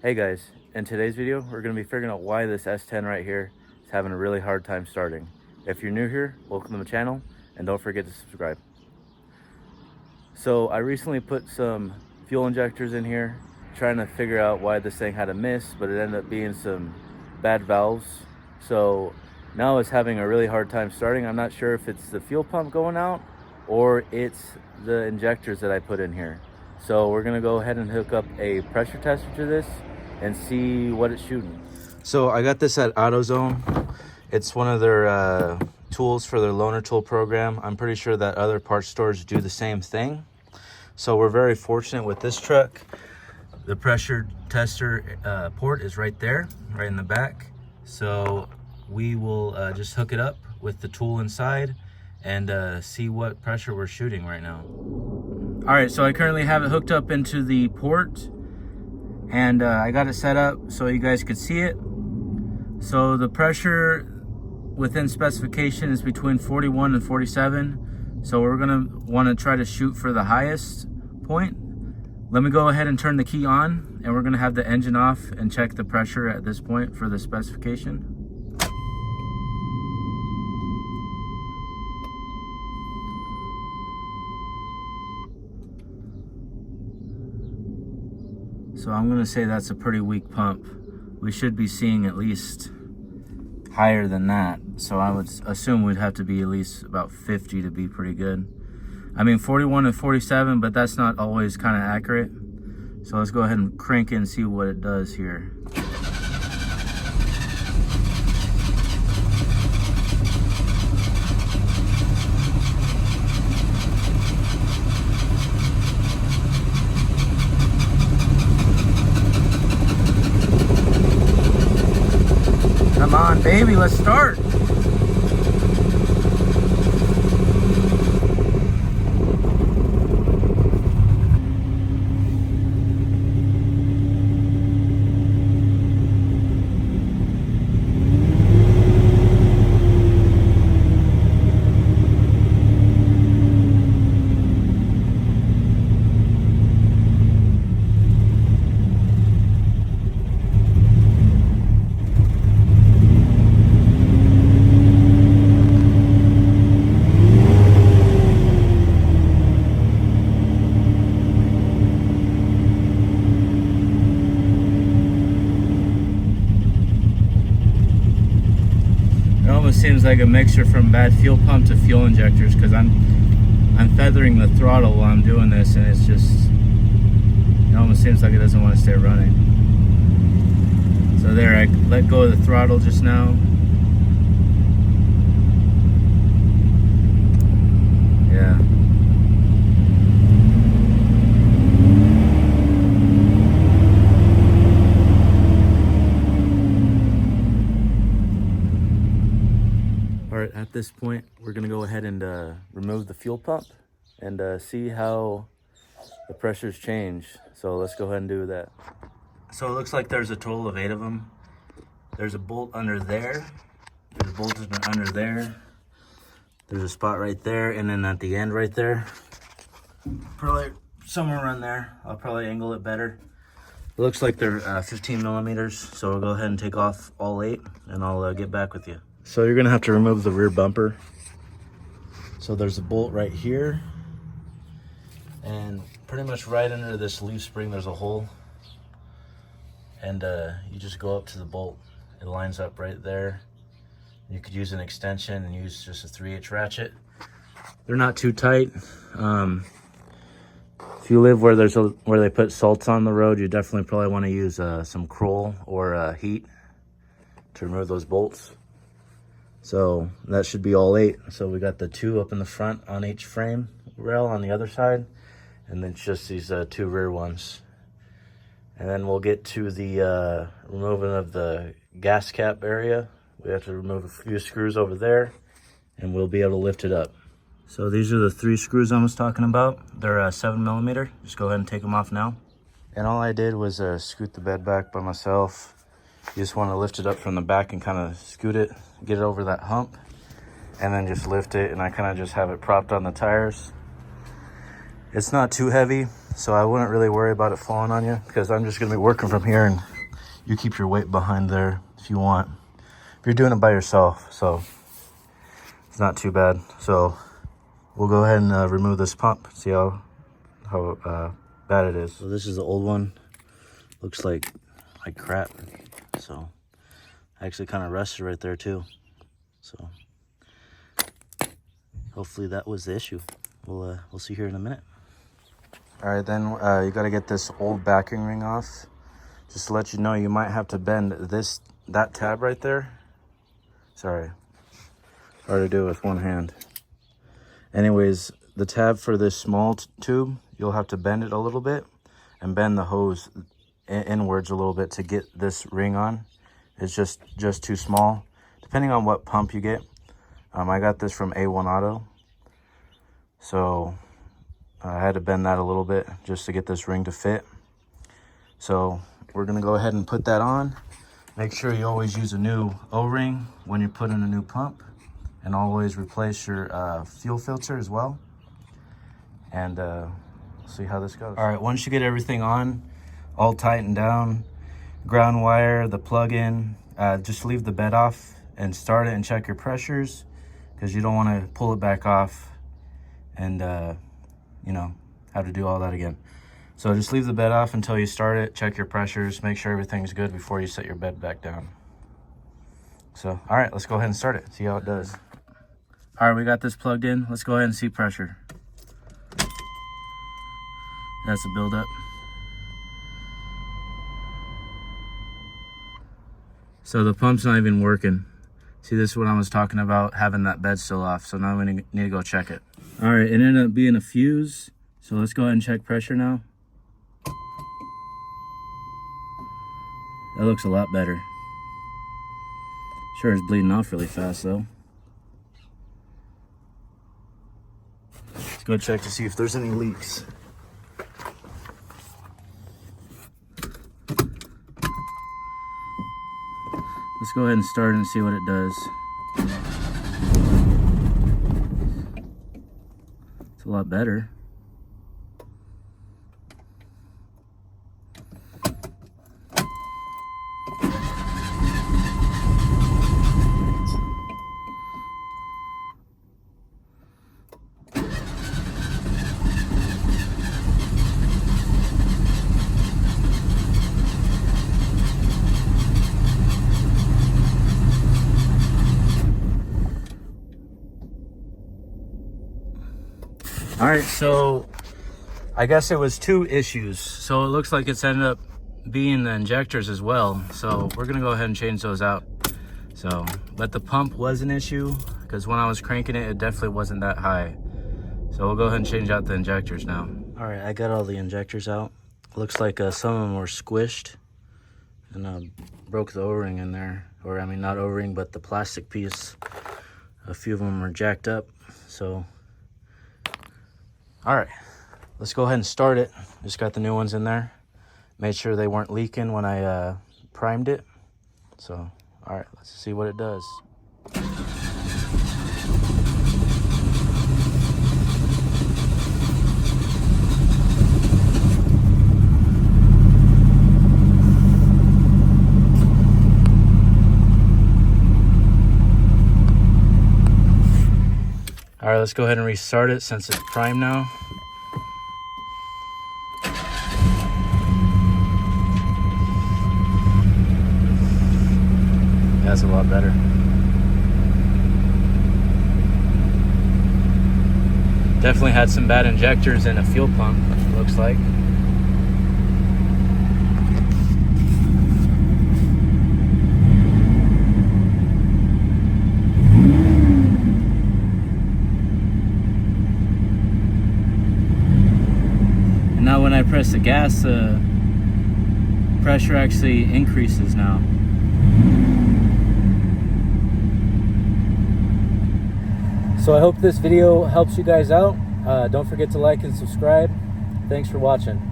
Hey guys, in today's video, we're going to be figuring out why this S10 right here is having a really hard time starting. If you're new here, welcome to the channel, and don't forget to subscribe. So I recently put some fuel injectors in here, trying to figure out why this thing had a miss, but it ended up being some bad valves. So now it's having a really hard time starting. I'm not sure if it's the fuel pump going out or it's the injectors that I put in here. So we're gonna go ahead and hook up a pressure tester to this and see what it's shooting. So I got this at AutoZone. It's one of their tools for their loaner tool program. I'm pretty sure that other parts stores do the same thing. So we're very fortunate with this truck. The pressure tester port is right there, right in the back. So we will just hook it up with the tool inside and see what pressure we're shooting right now. All right, so I currently have it hooked up into the port, and I got it set up so you guys could see it. So the pressure within specification is between 41 and 47. So we're gonna wanna try to shoot for the highest point. Let me go ahead and turn the key on, and we're gonna have the engine off and check the pressure at this point for the specification. So I'm gonna say that's a pretty weak pump. We should be seeing at least higher than that. So I would assume we'd have to be at least about 50 to be pretty good. I mean 41 and 47, but that's not always kind of accurate. So let's go ahead and crank it and see what it does here. Come on, baby, let's start. Seems like a mixture from bad fuel pump to fuel injectors, because I'm feathering the throttle while I'm doing this, and it's just, it almost seems like it doesn't want to stay running. So there, I let go of the throttle just now. Yeah. At this point, we're gonna go ahead and remove the fuel pump and see how the pressures change. So let's go ahead and do that. So it looks like there's a total of 8 of them. There's a bolt under there. There's a bolt under there. There's a spot right there, and then at the end right there. Probably somewhere around there. I'll probably angle it better. It looks like they're 15 millimeters. So we'll go ahead and take off all 8, and I'll get back with you. So you're gonna have to remove the rear bumper. So there's a bolt right here, and pretty much right under this leaf spring there's a hole, and you just go up to the bolt. It lines up right there. You could use an extension and use just a 3/8 ratchet. They're not too tight. If you live where where they put salts on the road, you definitely probably want to use some Kroll or heat to remove those bolts. So that should be all 8. So we got the 2 up in the front on each frame rail on the other side, and then just these 2 rear ones. And then we'll get to the removing of the gas cap area. We have to remove a few screws over there, and we'll be able to lift it up. So these are the 3 screws I was talking about. They're 7 millimeter. Just go ahead and take them off now. And all I did was scoot the bed back by myself. You just want to lift it up from the back and kind of scoot it, get it over that hump, and then just lift it. And I kind of just have it propped on the tires. It's not too heavy. so I wouldn't really worry about it falling on you, because I'm just gonna be working from here, and you keep your weight behind there if you want. If you're doing it by yourself, so it's not too bad. So we'll go ahead and remove this pump, see how bad it is. So this is the old one. Looks like crap. So I actually kind of rusted right there too. So hopefully that was the issue. We'll see here in a minute. All right, then you got to get this old backing ring off. Just to let you know, you might have to bend that tab right there. Sorry, hard to do with one hand. Anyways, the tab for this small tube, you'll have to bend it a little bit and bend the hose inwards a little bit to get this ring on. It's just too small, depending on what pump you get. I got this from A1 Auto, so I had to bend that a little bit just to get this ring to fit. So we're gonna go ahead and put that on. Make sure you always use a new O-ring when you put in a new pump, and always replace your fuel filter as well. And see how this goes. All right, once you get everything on, all tightened down, ground wire, the plug-in, just leave the bed off and start it and check your pressures, because you don't want to pull it back off and you know, have to do all that again. So just leave the bed off until you start it, check your pressures, make sure everything's good before you set your bed back down. So, all right, let's go ahead and start it, see how it does. All right, we got this plugged in. Let's go ahead and see pressure. That's a buildup. So the pump's not even working. See, this is what I was talking about, having that bed still off. So now we need to go check it. All right, it ended up being a fuse. So let's go ahead and check pressure now. That looks a lot better. Sure, it's bleeding off really fast though. Let's go check to see if there's any leaks. Let's go ahead and start and see what it does. It's a lot better. All right, so I guess it was two issues. So it looks like it's ended up being the injectors as well. So we're gonna go ahead and change those out. So, but the pump was an issue, because when I was cranking it, it definitely wasn't that high. So we'll go ahead and change out the injectors now. All right, I got all the injectors out. Looks like some of them were squished, and broke the O-ring in there. Or I mean, not O-ring, but the plastic piece. A few of them were jacked up, so. All right, let's go ahead and start it. Just got the new ones in there. Made sure they weren't leaking when I primed it. So, all right, let's see what it does. All right, let's go ahead and restart it since it's primed now. That's a lot better. Definitely had some bad injectors in a fuel pump, looks like. Now when I press the gas, the pressure actually increases now. So I hope this video helps you guys out. Don't forget to like and subscribe. Thanks for watching.